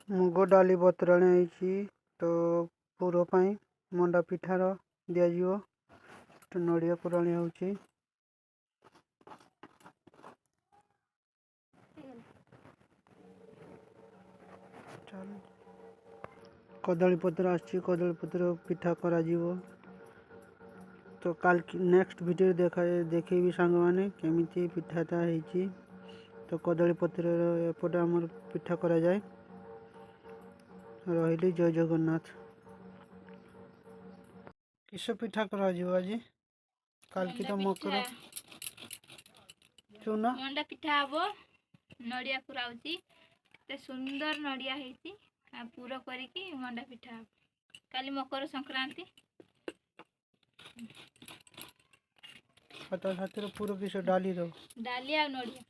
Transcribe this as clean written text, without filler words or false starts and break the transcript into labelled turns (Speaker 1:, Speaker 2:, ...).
Speaker 1: मुग डाली बतराणी तो पूर मंडा पिठार दिज्व तो नड़िया कोराणी होची कदली पत्र आसी कदली पत्र पिठा करा तो काल नेक्स्ट वीडियो देखेबी सांग माने केमिति पिठाटा होईची तो कदली पत्र एपटे आमर पिठा करा जाए रही जय जगन्नाथ किस पिठा करा आज काल की तो मकर चूना
Speaker 2: मंडा पिठा हम नड़िया कुराउची केते सुंदर नड़िया हेची पूरा करिकी मंडा पिठा हम काली मकर संक्रांति
Speaker 1: खाता साथी पूरा किस डाली
Speaker 2: डाली आ नड़िया